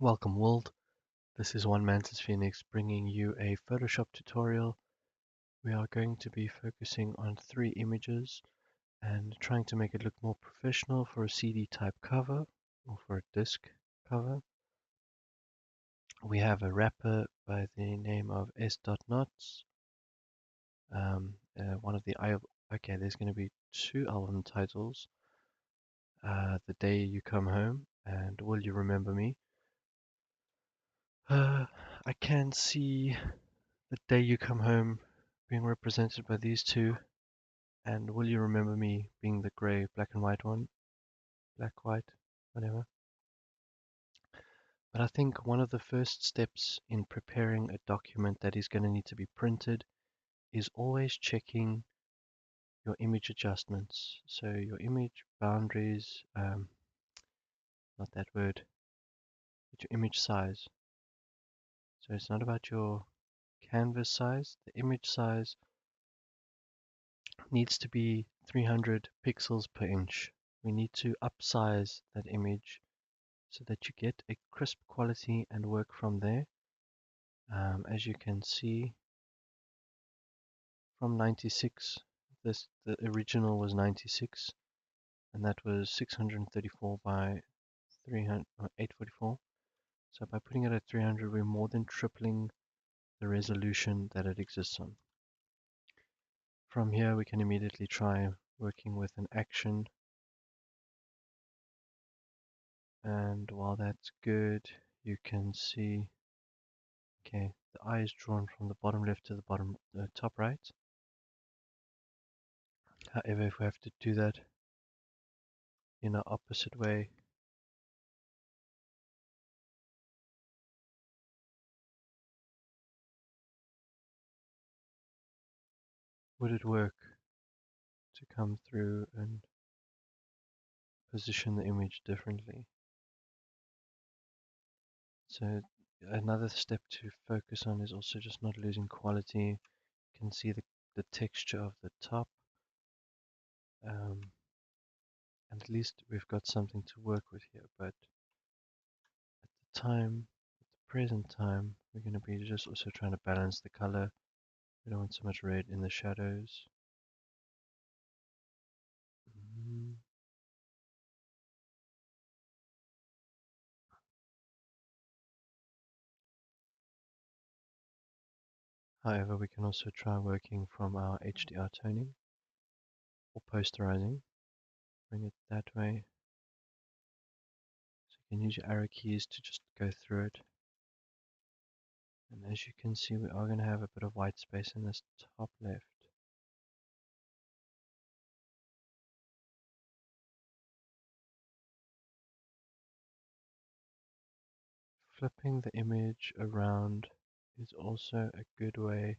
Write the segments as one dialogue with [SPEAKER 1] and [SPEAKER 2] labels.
[SPEAKER 1] Welcome world, this is One Mantis Phoenix bringing you a Photoshop tutorial. We are going to be focusing on 3 images and trying to make it look more professional for a CD type cover or for a disc cover. We have a rapper by the name of SDotNottz. One of the okay, there's going to be 2 album titles, The Day You Come Home and Will You Remember Me. I can see The Day You Come Home being represented by these two, and Will You Remember Me being the grey black and white one, black, white, whatever. But I think one of the first steps in preparing a document that is going to need to be printed is always checking your image adjustments. So your image boundaries, not that word, but your image size. So it's not about your canvas size, the image size needs to be 300 pixels per inch. We need to upsize that image so that you get a crisp quality and work from there. As you can see from 96, the original was 96 and that was 634 by 844. So by putting it at 300 we're more than tripling the resolution that it exists on. From here we can immediately try working with an action, and while that's good you can see, okay, the eye is drawn from the bottom left to the top right. However, if we have to do that in an opposite way, would it work to come through and position the image differently? So another step to focus on is also just not losing quality. You can see the texture of the top, and at least we've got something to work with here. But at the present time, we're going to be just also trying to balance the color. We don't want so much red in the shadows. However, we can also try working from our HDR toning or posterizing. Bring it that way. So you can use your arrow keys to just go through it. And as you can see, we are going to have a bit of white space in this top left. Flipping the image around is also a good way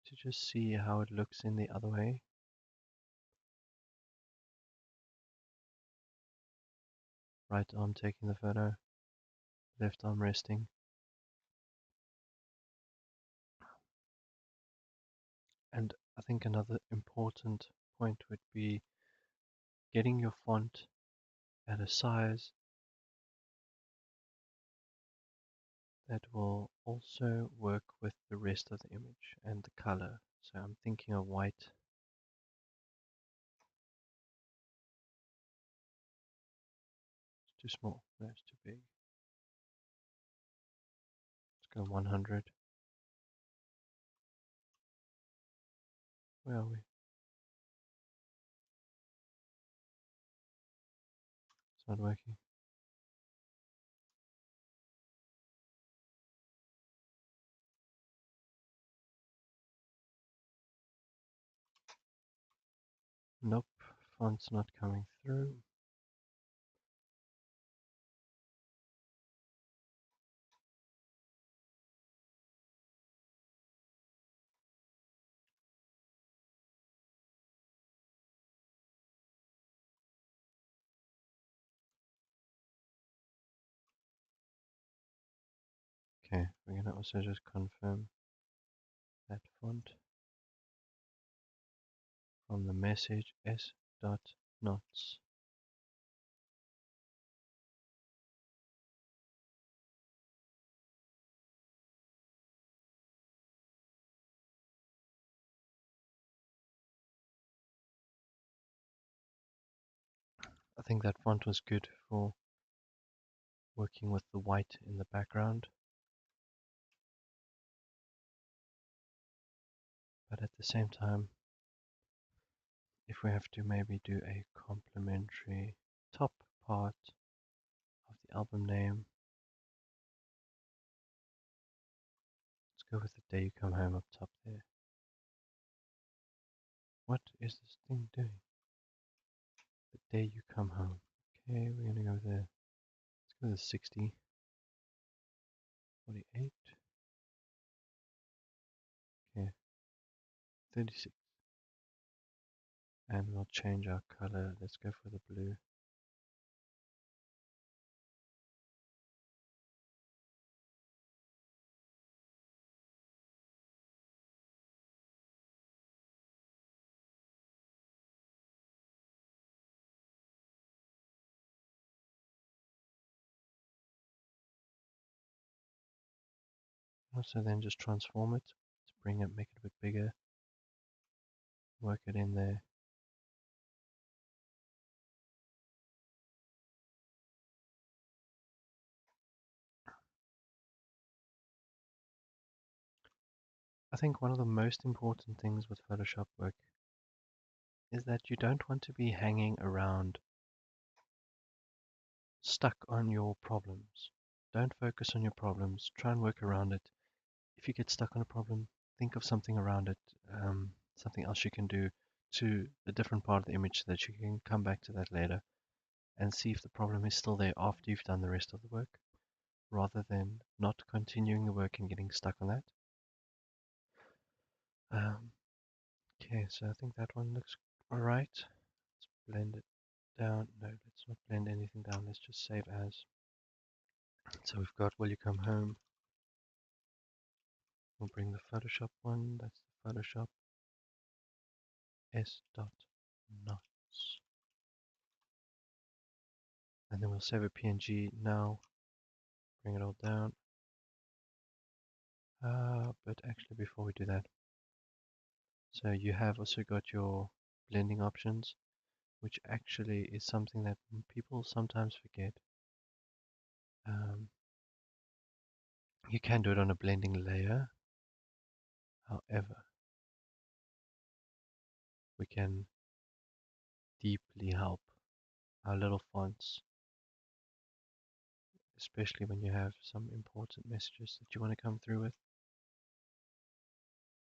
[SPEAKER 1] to just see how it looks in the other way. Right arm taking the photo, left arm resting. And I think another important point would be getting your font at a size that will also work with the rest of the image and the color. So I'm thinking of white. It's too small. No, it's too big. Let's go 100. Where are we? It's not working. Nope, font's not coming through. Okay, we're going to also just confirm that font from the message S.Nottz. think that font was good for working with the white in the background, but at the same time, if we have to maybe do a complementary top part of the album name, let's go with the day you come home up top there. What is this thing doing? The day you come home. Okay, we're gonna go there. Let's go to 60, 48, okay, 36. And we'll change our color. Let's go for the blue. Also then just transform it to bring it, make it a bit bigger, work it in there. I think one of the most important things with Photoshop work is that you don't want to be hanging around stuck on your problems. Don't focus on your problems, try and work around it. If you get stuck on a problem, think of something around it, something else you can do to a different part of the image so that you can come back to that later and see if the problem is still there after you've done the rest of the work, rather than not continuing the work and getting stuck on that. Okay, so I think that one looks alright. Let's blend it down. No, let's not blend anything down. Let's just save as. So we've got Will You Come Home. We'll bring the Photoshop one. That's the Photoshop SDotNottz. And then we'll save a PNG now. Bring it all down. But actually before we do that, so you have also got your blending options, which actually is something that people sometimes forget. You can do it on a blending layer. However, we can deeply help our little fonts, especially when you have some important messages that you want to come through with.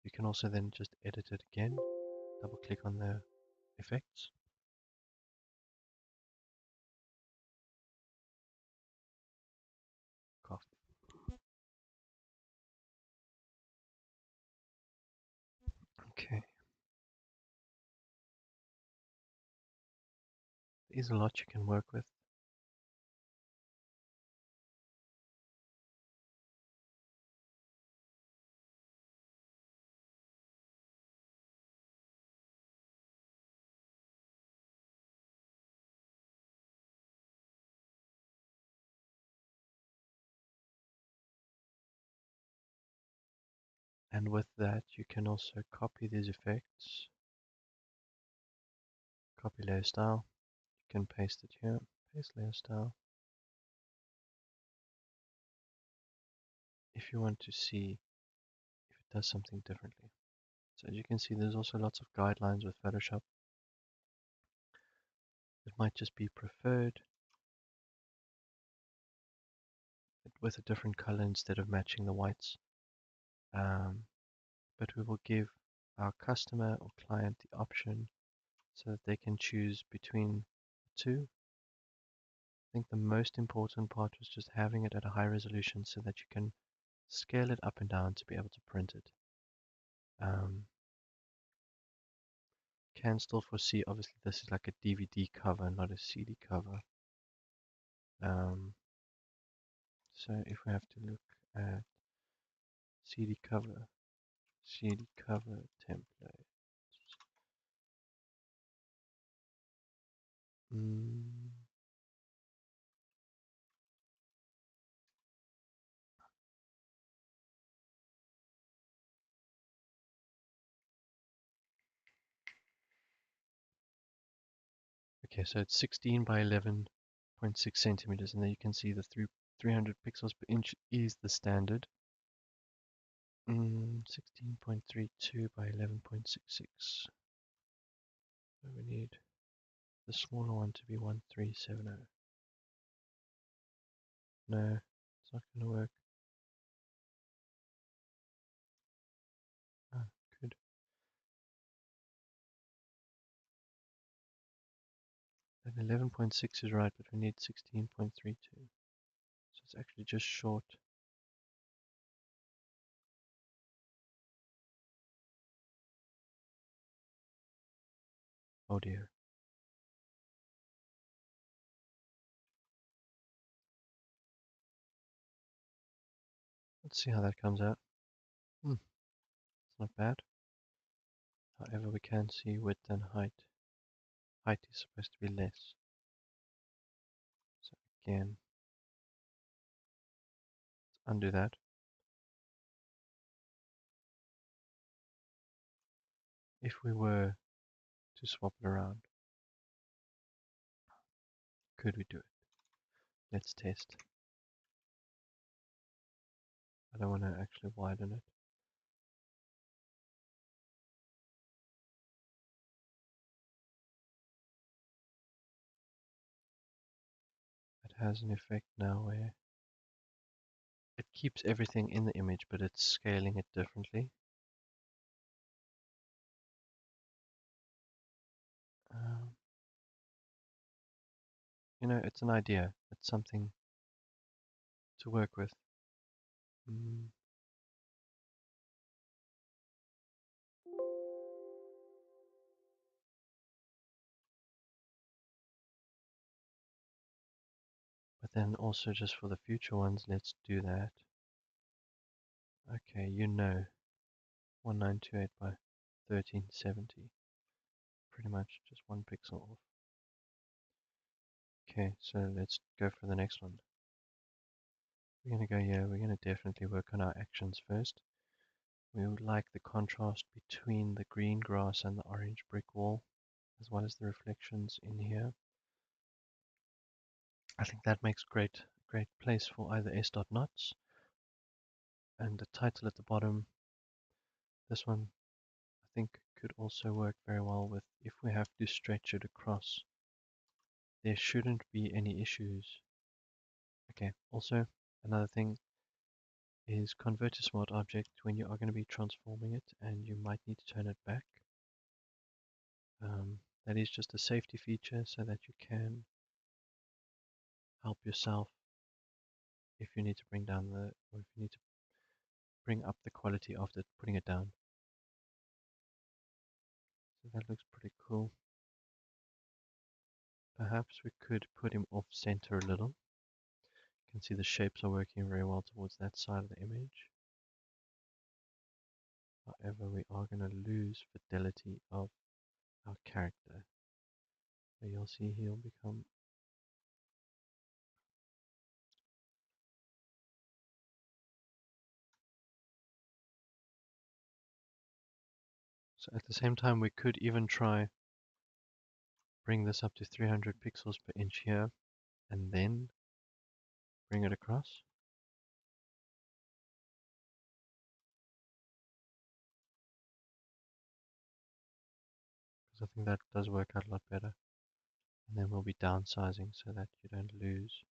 [SPEAKER 1] You can also then just edit it again, double click on the effects. Cough. Okay. There's a lot you can work with. And with that, you can also copy these effects, copy layer style. You can paste it here, paste layer style. If you want to see if it does something differently. So as you can see, there's also lots of guidelines with Photoshop. It might just be preferred with a different color instead of matching the whites. But we will give our customer or client the option so that they can choose between the two. I think the most important part was just having it at a high resolution so that you can scale it up and down to be able to print it. Can still foresee, obviously this is like a DVD cover, not a CD cover. So if we have to look at CD cover template. Okay, so it's 16 by 11.6 centimeters, and there you can see the 300 pixels per inch is the standard. 16.32 by 11.66. So we need the smaller one to be 1370. No, it's not going to work. Ah, good. Then 11.6 is right, but we need 16.32. So it's actually just short. Oh dear. Let's see how that comes out. It's not bad. However, we can see width and height. Height is supposed to be less. So again, let's undo that. If we were to swap it around, could we do it? Let's test. I don't want to actually widen it. It has an effect now where it keeps everything in the image, but it's scaling it differently. Um, it's an idea. It's something to work with. But then also just for the future ones, let's do that. Okay, 1928 by 1370. Pretty much just one pixel off. Okay, so let's go for the next one. We're going to go here, we're going to definitely work on our actions first. We would like the contrast between the green grass and the orange brick wall, as well as the reflections in here. I think that makes great place for either SDotNottz, and the title at the bottom. This one I think could also work very well with if we have to stretch it across. There shouldn't be any issues. Okay, also another thing is convert to smart object when you are going to be transforming it and you might need to turn it back. That is just a safety feature so that you can help yourself if you need to bring down or if you need to bring up the quality after putting it down. So that looks pretty cool. Perhaps we could put him off center a little. You can see the shapes are working very well towards that side of the image. However, we are going to lose fidelity of our character. So you'll see he'll become so at the same time we could even try bring this up to 300 pixels per inch here and then bring it across. Because I think that does work out a lot better. And then we'll be downsizing so that you don't lose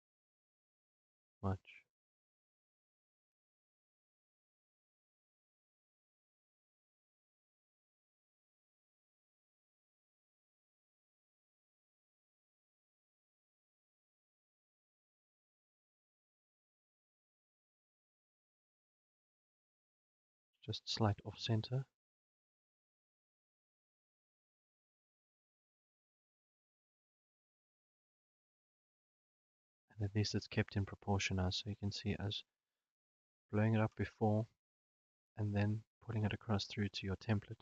[SPEAKER 1] much. Just slight off center. And at least it's kept in proportion now, so you can see as blowing it up before and then putting it across through to your template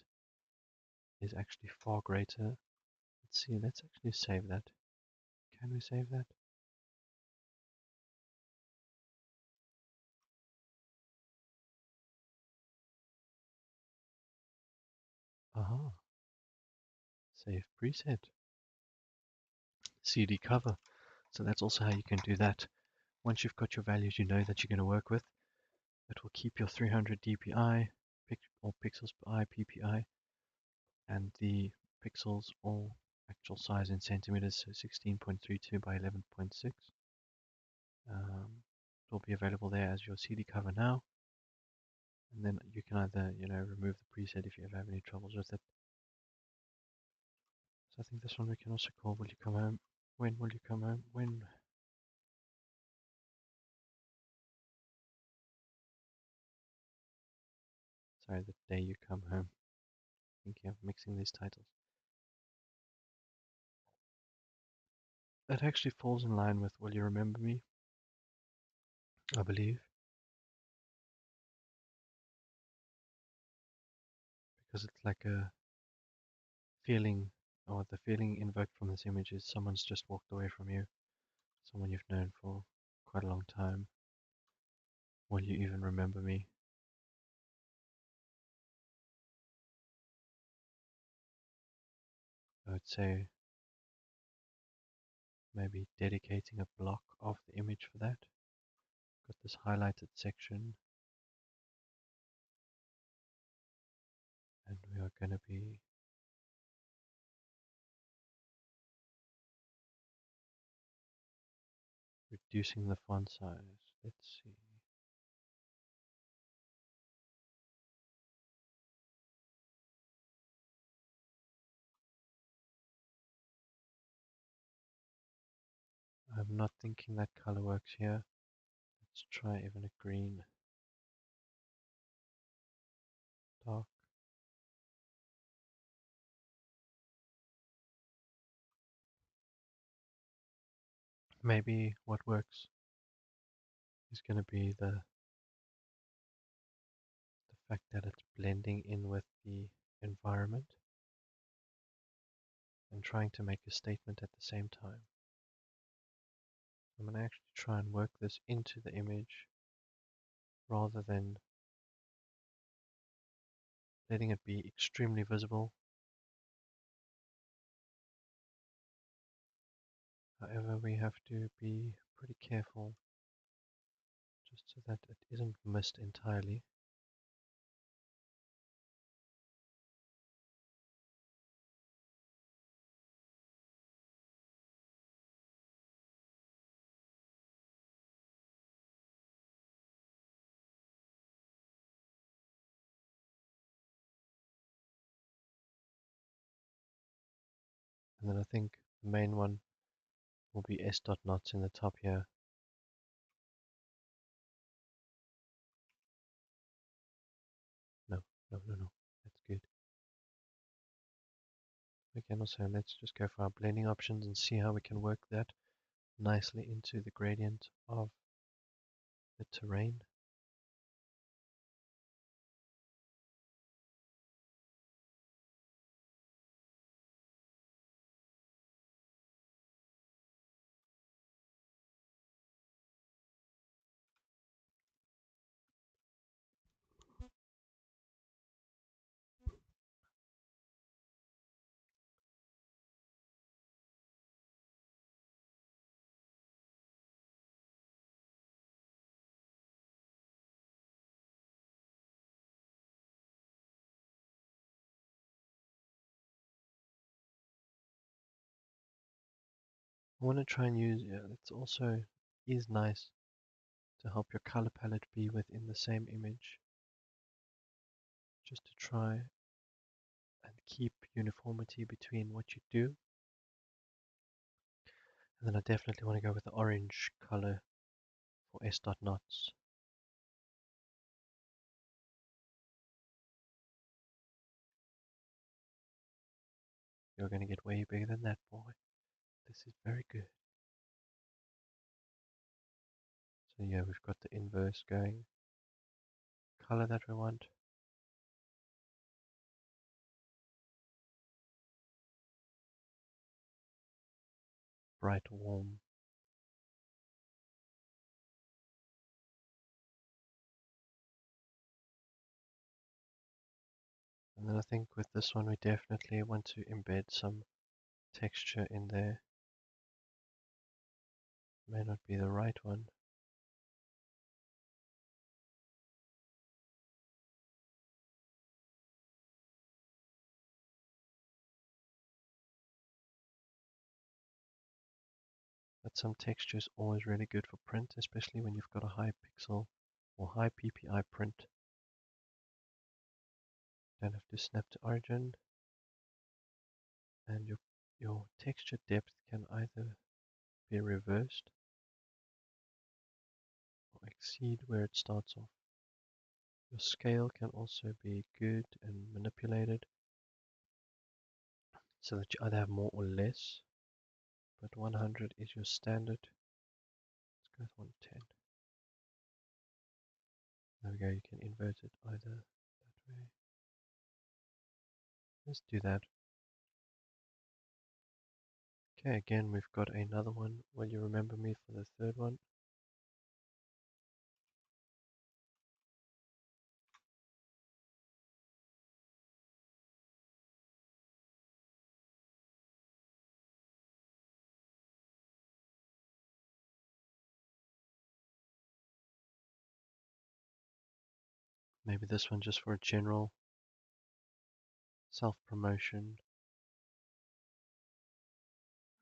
[SPEAKER 1] is actually far greater. Let's see, let's actually save that. Can we save that? Aha, save preset. CD cover. So that's also how you can do that. Once you've got your values you know that you're going to work with, it will keep your 300 dpi, or pixels per eye, ppi, and the pixels or actual size in centimeters, so 16.32 by 11.6. It will be available there as your CD cover now, and then you can either, remove the preset if you ever have any troubles with it. So I think this one we can also call Will You Come Home? When will you come home? When? Sorry, the day you come home. Thinking of mixing these titles. It actually falls in line with Will You Remember Me, I believe, because it's like a feeling, or the feeling invoked from this image is someone's just walked away from you, someone you've known for quite a long time. Will you even remember me? I would say maybe dedicating a block of the image for that. Got this highlighted section, and we are going to be reducing the font size. Let's see. I'm not thinking that color works here. Let's try even a green. Dark. Maybe what works is going to be the fact that it's blending in with the environment and trying to make a statement at the same time. I'm going to actually try and work this into the image rather than letting it be extremely visible. However, we have to be pretty careful just so that it isn't missed entirely. And then I think the main one will be SDotNottz in the top here. No, no, no, no. That's good. Okay, also let's just go for our blending options and see how we can work that nicely into the gradient of the terrain. I want to try and use, it's also is nice to help your color palette be within the same image, just to try and keep uniformity between what you do. And then I definitely want to go with the orange color for SDotNottz. You're going to get way bigger than that, boy. This is very good. So yeah, we've got the inverse going. Color that we want. Bright, warm. And then I think with this one we definitely want to embed some texture in there. May not be the right one. But some texture is always really good for print, especially when you've got a high pixel or high PPI print. Don't have to snap to origin, and your texture depth can either be reversed or exceed where it starts off. Your scale can also be good and manipulated so that you either have more or less, but 100 is your standard. Let's go with 110. There we go, you can invert it either that way. Let's do that. Okay, again, we've got another one. Will you remember me for the third one? Maybe this one just for a general self-promotion.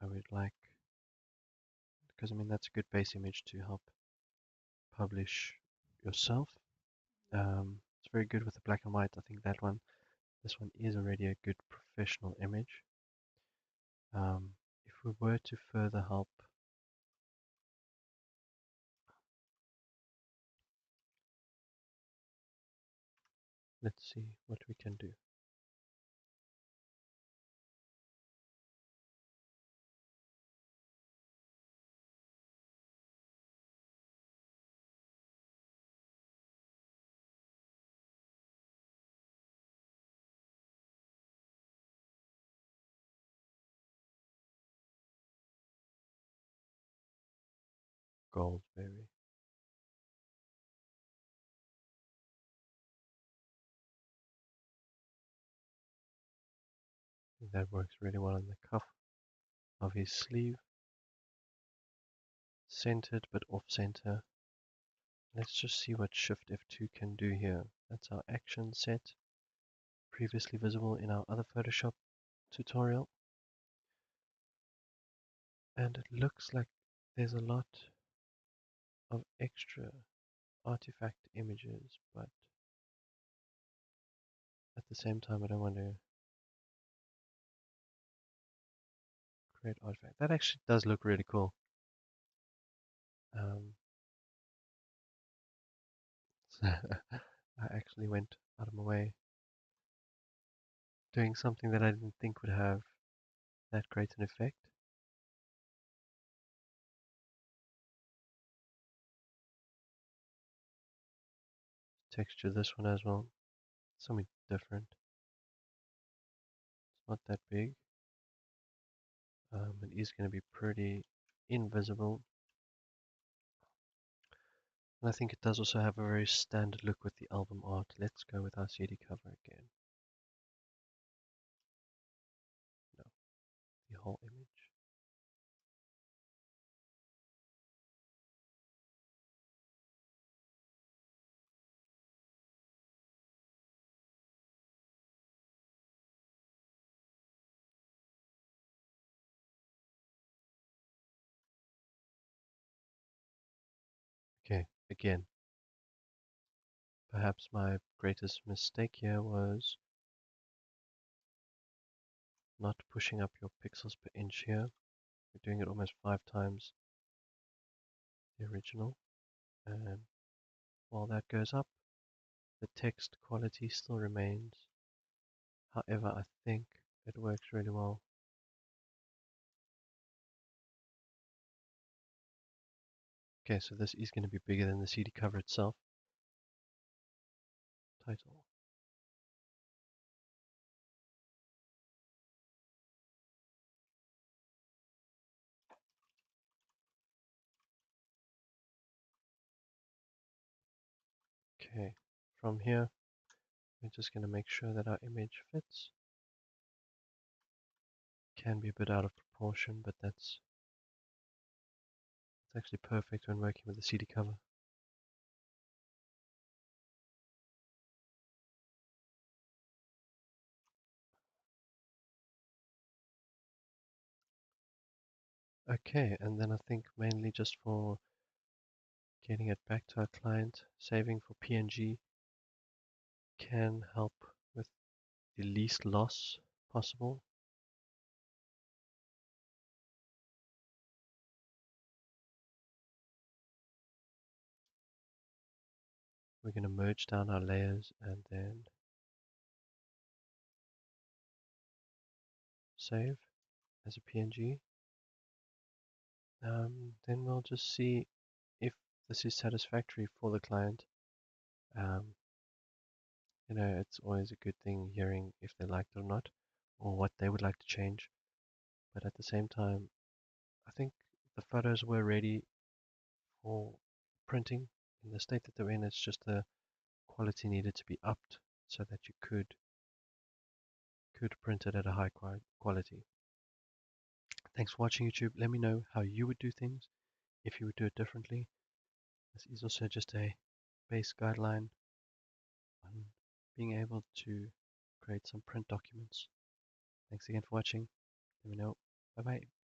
[SPEAKER 1] I would like, because I mean that's a good base image to help publish yourself. It's very good with the black and white. I think that one, this one is already a good professional image. If we were to further help, let's see what we can do. Goldberry. That works really well on the cuff of his sleeve. Centered but off center. Let's just see what Shift F2 can do here. That's our action set, previously visible in our other Photoshop tutorial. And it looks like there's a lot of extra artifact images, but at the same time I don't want to create artifact. That actually does look really cool. So I actually went out of my way doing something that I didn't think would have that great an effect. Texture this one as well. Something different. It's not that big. It is going to be pretty invisible. And I think it does also have a very standard look with the album art. Let's go with our CD cover again. No, the whole image. Okay, again, perhaps my greatest mistake here was not pushing up your pixels per inch here. You're doing it almost 5 times the original. And while that goes up, the text quality still remains. However, I think it works really well. Okay, so this is going to be bigger than the CD cover itself. Title. Okay, from here, we're just going to make sure that our image fits. Can be a bit out of proportion, but that's It's actually perfect when working with the CD cover. Okay, and then I think mainly just for getting it back to our client, saving for PNG can help with the least loss possible. We're going to merge down our layers and then save as a PNG. Then we'll just see if this is satisfactory for the client. You know, it's always a good thing hearing if they liked it or not, or what they would like to change. But at the same time, I think the photos were ready for printing in the state that they're in. It's just the quality needed to be upped so that you could print it at a high quality. Thanks for watching, YouTube. Let me know how you would do things if you would do it differently. This is also just a base guideline on being able to create some print documents. Thanks again for watching. Let me know. Bye bye.